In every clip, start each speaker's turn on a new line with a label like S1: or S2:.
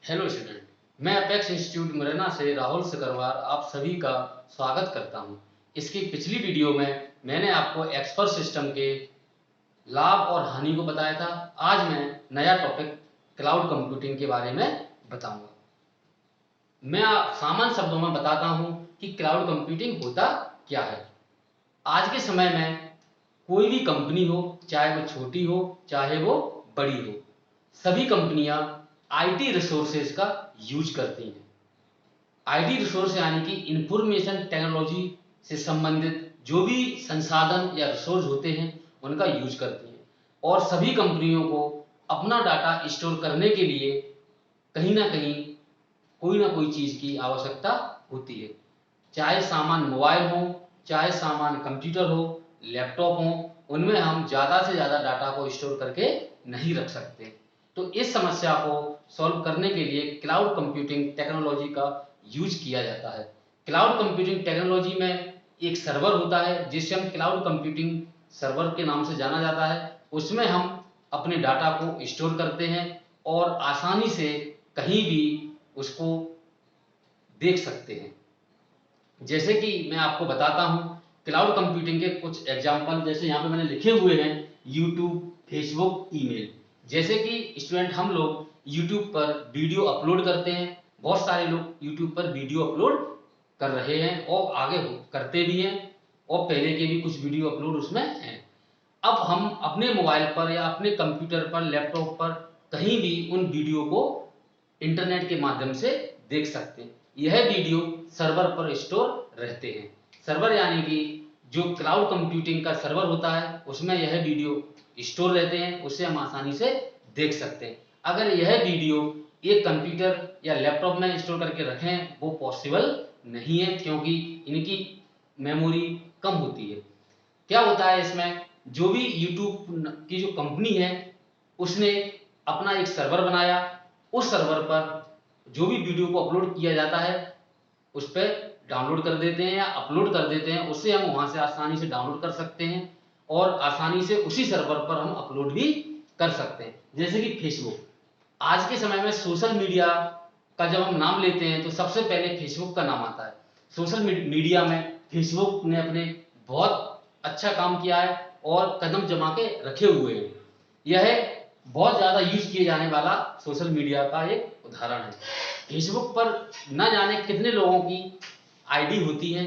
S1: Hello student, मैं apex institute Morena से राहुल सिकरवार आप सभी का स्वागत करता हूं। इसकी पिछली वीडियो में मैंने आपको एक्सपर्ट सिस्टम के लाभ और हानि को बताया था। आज मैं नया टॉपिक क्लाउड कंप्यूटिंग के बारे में बताऊंगा। मैं सामान्य शब्दों में बताता हूं कि क्लाउड कंप्यूटिंग होता क्या है। आज के समय में कोई भी कंपनी हो, चाहे वो छोटी हो चाहे वो बड़ी हो, सभी कंपनियां आईटी रिसोर्सेज का यूज करती हैं। आईटी रिसोर्स यानी कि इंफॉर्मेशन टेक्नोलॉजी से संबंधित जो भी संसाधन या रिसोर्स होते हैं उनका यूज करती हैं। और सभी कंपनियों को अपना डाटा स्टोर करने के लिए कहीं ना कहीं कोई ना कोई चीज की आवश्यकता होती है। चाहे सामान मोबाइल हो, चाहे सामान कंप्यूटर हो, लैपटॉप हो, उनमें हम ज़्यादा से ज़्यादा डाटा को स्टोर करके नहीं रख सकते। तो इस समस्या को सॉल्व करने के लिए क्लाउड कंप्यूटिंग टेक्नोलॉजी का यूज किया जाता है। क्लाउड कंप्यूटिंग टेक्नोलॉजी में एक सर्वर होता है जिसे हम क्लाउड कंप्यूटिंग सर्वर के नाम से जाना जाता है। उसमें हम अपने डाटा को स्टोर करते हैं और आसानी से कहीं भी उसको देख सकते हैं। जैसे कि मैं आपको बताता हूं क्लाउड कंप्यूटिंग के कुछ एग्जांपल, जैसे यहाँ पे मैंने लिखे हुए हैं यूट्यूब, फेसबुक, ईमेल। जैसे कि स्टूडेंट हम लोग यूट्यूब पर वीडियो अपलोड करते हैं, बहुत सारे लोग यूट्यूब पर वीडियो अपलोड कर रहे हैं और आगे करते भी हैं और पहले के भी कुछ वीडियो अपलोड उसमें हैं। अब हम अपने मोबाइल पर या अपने कंप्यूटर पर, लैपटॉप पर कहीं भी उन वीडियो को इंटरनेट के माध्यम से देख सकते हैं। यह वीडियो सर्वर पर स्टोर रहते हैं। सर्वर यानी कि जो क्लाउड कंप्यूटिंग का सर्वर होता है उसमें यह वीडियो स्टोर रहते हैं, उससे हम आसानी से देख सकते हैं। अगर यह वीडियो एक कंप्यूटर या लैपटॉप में स्टोर करके रखें वो पॉसिबल नहीं है, क्योंकि इनकी मेमोरी कम होती है। क्या होता है इसमें, जो भी यूट्यूब की जो कंपनी है उसने अपना एक सर्वर बनाया, उस सर्वर पर जो भी वीडियो को अपलोड किया जाता है उस पर डाउनलोड कर देते हैं या अपलोड कर देते हैं। उससे हम वहां से आसानी से डाउनलोड कर सकते हैं और आसानी से उसी सर्वर पर हम अपलोड भी कर सकते हैं। जैसे कि फेसबुक, आज के समय में सोशल मीडिया का जब हम नाम लेते हैं तो सबसे पहले फेसबुक का नाम आता है। सोशल मीडिया में फेसबुक ने अपने बहुत अच्छा काम किया है और कदम जमा के रखे हुए हैं। यह बहुत ज्यादा यूज किए जाने वाला सोशल मीडिया का एक उदाहरण है। फेसबुक पर न जाने कितने लोगों की आईडी होती है,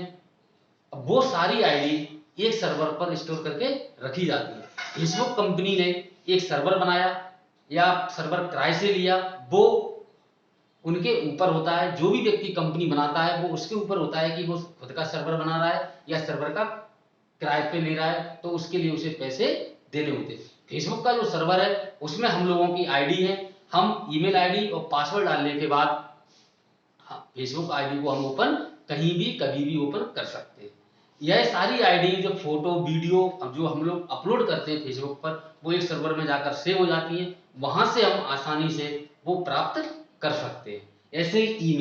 S1: वो सारी आईडी एक सर्वर पर स्टोर करके रखी जाती है। फेसबुक कंपनी ने एक सर्वर बनाया या सर्वर किराए से लिया, वो उनके ऊपर होता है। जो भी व्यक्ति कंपनी बनाता है वो उसके ऊपर होता है कि वो खुद का सर्वर बना रहा है या सर्वर का किराए पे ले रहा है, तो उसके लिए उसे पैसे देने होते हैं। फेसबुक का जो सर्वर है उसमें हम लोगों की आईडी है, हम ईमेल आईडी और पासवर्ड डालने के बाद फेसबुक आईडी को हम ओपन कहीं भी कभी भी ओपन कर सकते हैं। यह सारी आईडी जो फोटो वीडियो जो हम लोग अपलोड करते हैं फेसबुक पर, वो एक सर्वर में जाकर सेव हो जाती है, वहां से हम आसानी से वो प्राप्त कर सकते हैं। ऐसे ही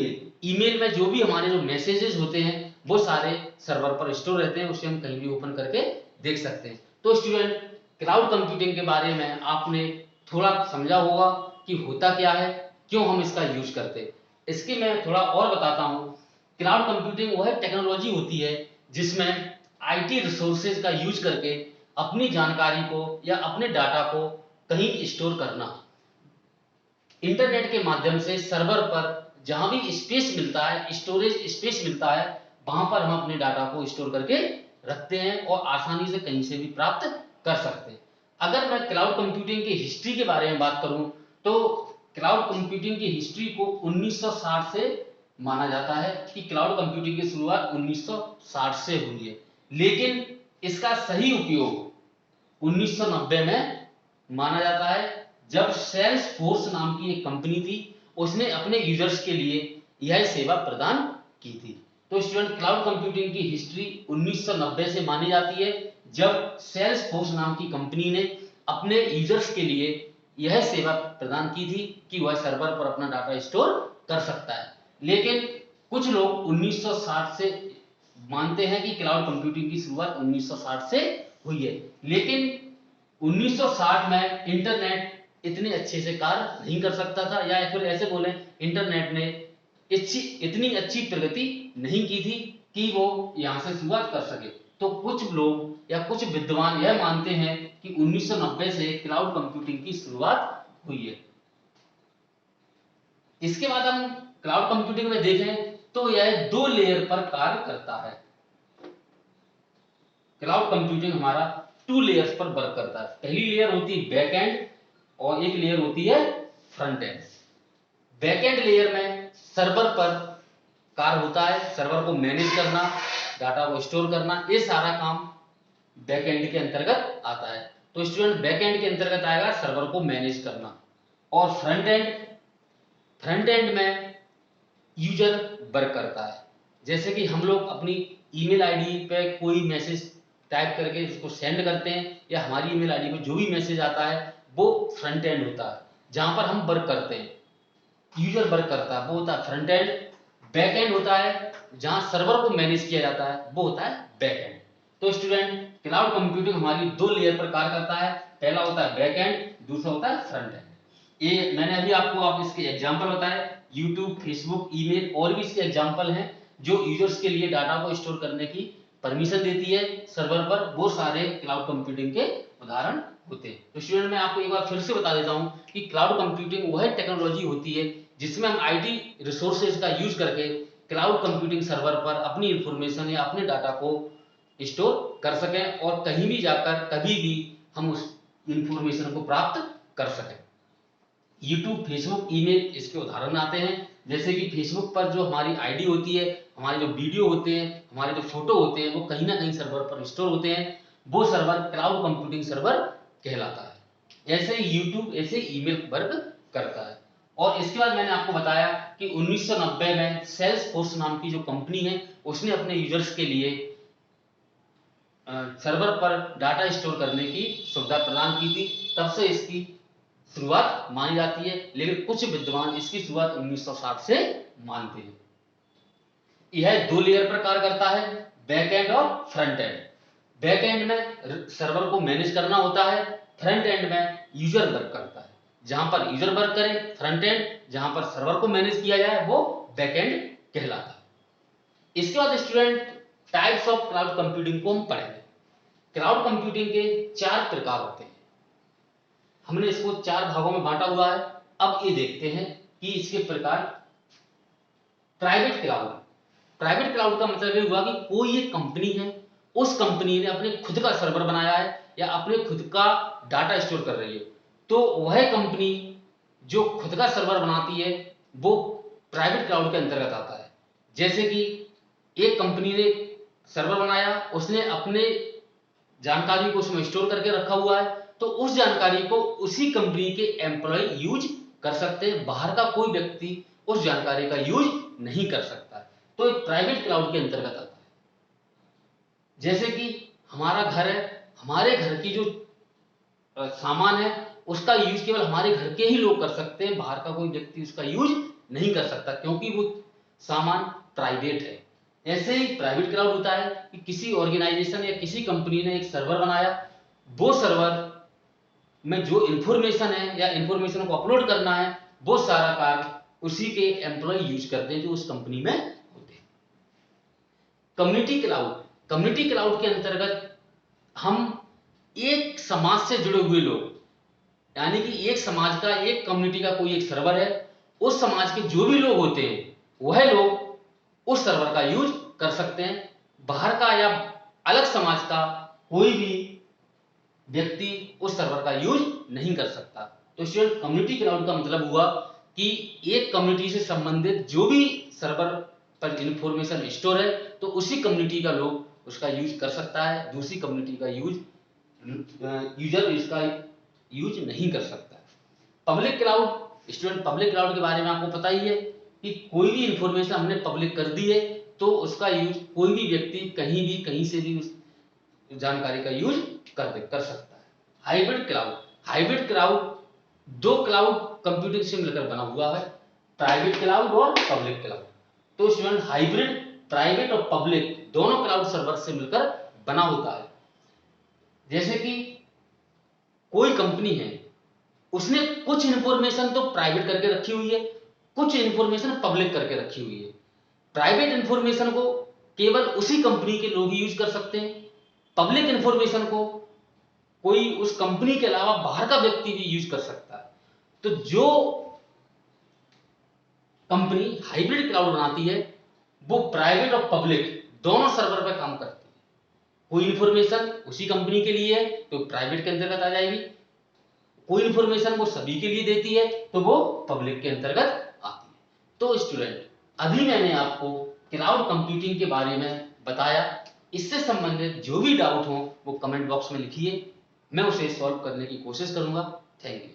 S1: ईमेल में जो भी हमारे जो मैसेजेस होते हैं वो सारे सर्वर पर स्टोर रहते हैं, उसे हम कहीं भी ओपन करके देख सकते हैं। तो स्टूडेंट, क्लाउड कंप्यूटिंग के बारे में आपने थोड़ा समझा होगा कि होता क्या है, क्यों हम इसका यूज करते हैं। इसकी मैं थोड़ा और बताता हूं। क्लाउड कंप्यूटिंग वह टेक्नोलॉजी होती है जिसमें आईटी रिसोर्सेज का यूज करके अपनी जानकारी को या अपने डाटा को कहीं स्टोर करना। इंटरनेट के माध्यम से सर्वर पर जहां भी स्पेस मिलता है, स्टोरेज स्पेस मिलता है, वहां पर हम अपने डाटा को स्टोर करके रखते हैं और आसानी से कहीं से भी प्राप्त कर सकते हैं। अगर मैं क्लाउड कंप्यूटिंग की हिस्ट्री के बारे में बात करूं तो क्लाउड कंप्यूटिंग की हिस्ट्री को 1960 से माना जाता है कि क्लाउड कंप्यूटिंग की शुरुआत 1960 से हुई है, लेकिन इसका सही उपयोग 1990 में माना जाता है, जब सेल्स फोर्स नाम की एक कंपनी थी, उसने अपने यूजर्स के लिए यह सेवा प्रदान की थी। तो स्टूडेंट, क्लाउड कंप्यूटिंग की हिस्ट्री 1990 से मानी जाती है, जब सेल्स फोर्स नाम की कंपनी ने अपने यूजर्स के लिए यह सेवा प्रदान की थी कि वह सर्वर पर अपना डाटा स्टोर कर सकता है। लेकिन कुछ लोग 1960 से मानते हैं कि क्लाउड कंप्यूटिंग की शुरुआत 1960 से हुई है, लेकिन 1960 में इंटरनेट इतने अच्छे से कार्य नहीं कर सकता था, या फिर ऐसे बोले इंटरनेट ने इतनी अच्छी प्रगति नहीं की थी कि वो यहाँ से शुरुआत कर सके। तो कुछ लोग या कुछ विद्वान यह मानते हैं कि 1990 से क्लाउड कंप्यूटिंग की शुरुआत हुई है। इसके बाद हम क्लाउड कंप्यूटिंग में देखें तो यह 2 लेयर पर कार्य करता है। क्लाउड कंप्यूटिंग हमारा 2 लेयर्स पर वर्क करता है। पहली लेयर होती है बैक एंड और एक लेयर होती है front end. Back and layer में सर्वर पर कार्य होता है, सर्वर को मैनेज करना, डाटा को स्टोर करना, ये सारा काम बैक एंड के अंतर्गत आता है। तो स्टूडेंट बैक एंड के अंतर्गत आएगा सर्वर को मैनेज करना। और फ्रंट एंड में यूजर वर्क करता है। जैसे कि हम लोग अपनी ईमेल आईडी पे कोई मैसेज टाइप करके उसको सेंड करते हैं, या हमारी ईमेल आईडी पे जो भी मैसेज आता है वो फ्रंट एंड होता है, जहां पर हम वर्क करते हैं, यूजर वर्क करता है, वो होता है फ्रंट एंड। बैक एंड होता है जहां सर्वर को मैनेज किया जाता है, वो होता है बैक एंड। तो स्टूडेंट क्लाउड कंप्यूटिंग हमारी 2 लेयर पर कार्य करता है। पहला होता है बैक एंड, दूसरा होता है फ्रंट एंड। ये मैंने अभी आपको इसके एग्जांपल बताए, यूट्यूब, फेसबुक, ईमेल और भी इसके एग्जांपल हैं जो यूजर्स के लिए डाटा को स्टोर करने की परमिशन देती है सर्वर पर, वो सारे क्लाउड कंप्यूटिंग के उदाहरण होते हैं। तो स्टूडेंट मैं आपको एक बार फिर से बता देता हूं कि क्लाउड कंप्यूटिंग वह टेक्नोलॉजी होती है जिसमें हम आईटी रिसोर्सेज का यूज करके क्लाउड कंप्यूटिंग सर्वर पर अपनी इंफॉर्मेशन या अपने डाटा को स्टोर कर सकें और कहीं भी जाकर कभी भी हम उस इंफॉर्मेशन को प्राप्त कर सकें। यूट्यूब, फेसबुक, ईमेल इसके उदाहरण आते हैं। जैसे कि फेसबुक पर जो हमारी आईडी होती है, हमारे जो वीडियो होते हैं, हमारे जो फोटो होते हैं, वो कहीं ना कहीं सर्वर पर स्टोर होते हैं, वो सर्वर क्लाउड कंप्यूटिंग सर्वर कहलाता है। ऐसे यूट्यूब, ऐसे ईमेल वर्क करता है। और इसके बाद मैंने आपको बताया कि 1990 में सेल्सफोर्स नाम की जो कंपनी है उसने अपने यूजर्स के लिए सर्वर पर डाटा स्टोर करने की सुविधा प्रदान की थी। तब से इसकी शुरुआत मानी जाती है, लेकिन कुछ विद्वान इसकी शुरुआत 1960 से मानते हैं। यह 2 लेयर पर कार्य करता है, बैक एंड और फ्रंट एंड। बैक एंड में सर्वर को मैनेज करना होता है, फ्रंट एंड में यूजर वर्क करता है। जहां पर यूजर वर्क करे फ्रंट एंड, जहां पर सर्वर को मैनेज किया जाए वो बैक एंड कहलाता है। इसके बाद student types of cloud computing को हम पढ़ेंगे। क्लाउड कंप्यूटिंग के 4 प्रकार होते हैं। हमने इसको 4 भागों में बांटा हुआ है। अब ये देखते हैं कि इसके प्रकार। प्राइवेट क्लाउड का मतलब ये हुआ कि कोई एक कंपनी है, उस कंपनी ने अपने खुद का सर्वर बनाया है या अपने खुद का डाटा स्टोर कर रही है, तो वह कंपनी जो खुद का सर्वर बनाती है वो प्राइवेट क्लाउड के अंतर्गत आता है। जैसे कि एक कंपनी ने सर्वर बनाया, उसने अपने जानकारी को उसमें स्टोर करके रखा हुआ है, तो उस जानकारी को उसी कंपनी के एम्प्लॉय यूज कर सकते हैं, बाहर का कोई व्यक्ति उस जानकारी का यूज नहीं कर सकता। तो एक प्राइवेट क्लाउड के अंतर्गत आता है। जैसे कि हमारा घर है, हमारे घर की जो सामान है उसका यूज केवल हमारे घर के ही लोग कर सकते हैं, बाहर का कोई व्यक्ति उसका यूज नहीं कर सकता, क्योंकि वो सामान प्राइवेट है। ऐसे ही प्राइवेट क्लाउड होता है कि किसी ऑर्गेनाइजेशन या किसी कंपनी ने एक सर्वर बनाया, वो सर्वर में जो इंफॉर्मेशन है या इंफॉर्मेशन को अपलोड करना है वो सारा कार्य उसी के एम्प्लॉय यूज करते हैं जो उस कंपनी में होते हैं। कम्युनिटी क्लाउड के अंतर्गत हम एक समाज से जुड़े हुए लोग, यानी कि एक समाज का, एक कम्युनिटी का कोई एक सर्वर है, उस समाज के जो भी लोग होते हैं वह लोग उस सर्वर का यूज कर सकते हैं। बाहर का या अलग समाज का कोई भी व्यक्ति उस सर्वर का यूज नहीं कर सकता। तो स्टूडेंट कम्युनिटी क्लाउड का मतलब हुआ कि एक कम्युनिटी से संबंधित जो भी सर्वर पर इंफॉर्मेशन स्टोर है तो उसी कम्युनिटी का लोग उसका यूज कर सकता है, दूसरी कम्युनिटी का यूजर इसका यूज नहीं कर सकता। Public cloud, student public cloud के बारे में आपको पता ही है कि कोई भी इंफॉर्मेशन हमने पब्लिक कर दी है तो उसका यूज कोई भी व्यक्ति कहीं भी कहीं से भी उस जानकारी का यूज कर सकता है। हाइब्रिड क्लाउड 2 क्लाउड कंप्यूटिंग से मिलकर बना हुआ है, प्राइवेट क्लाउड और पब्लिक क्लाउड। तो स्टूडेंट हाइब्रिड प्राइवेट और पब्लिक दोनों क्लाउड सर्वर से मिलकर बना होता है। जैसे कि कोई कंपनी है, उसने कुछ इंफॉर्मेशन तो प्राइवेट करके रखी हुई है, कुछ इंफॉर्मेशन पब्लिक करके रखी हुई है। प्राइवेट इंफॉर्मेशन को केवल उसी कंपनी के लोग यूज कर सकते हैं, पब्लिक इंफॉर्मेशन को कोई उस कंपनी के अलावा बाहर का व्यक्ति भी यूज कर सकता है। तो जो कंपनी हाइब्रिड क्लाउड बनाती है वो प्राइवेट और पब्लिक दोनों सर्वर पर काम करती है। कोई इंफॉर्मेशन उसी कंपनी के लिए है तो प्राइवेट के अंतर्गत आ जाएगी, कोई इंफॉर्मेशन वो सभी के लिए देती है तो वो पब्लिक के अंतर्गत आती है। तो स्टूडेंट, अभी मैंने आपको क्लाउड कंप्यूटिंग के बारे में बताया। इससे संबंधित जो भी डाउट हो वो कमेंट बॉक्स में लिखिए, मैं उसे सॉल्व करने की कोशिश करूंगा। Thank you.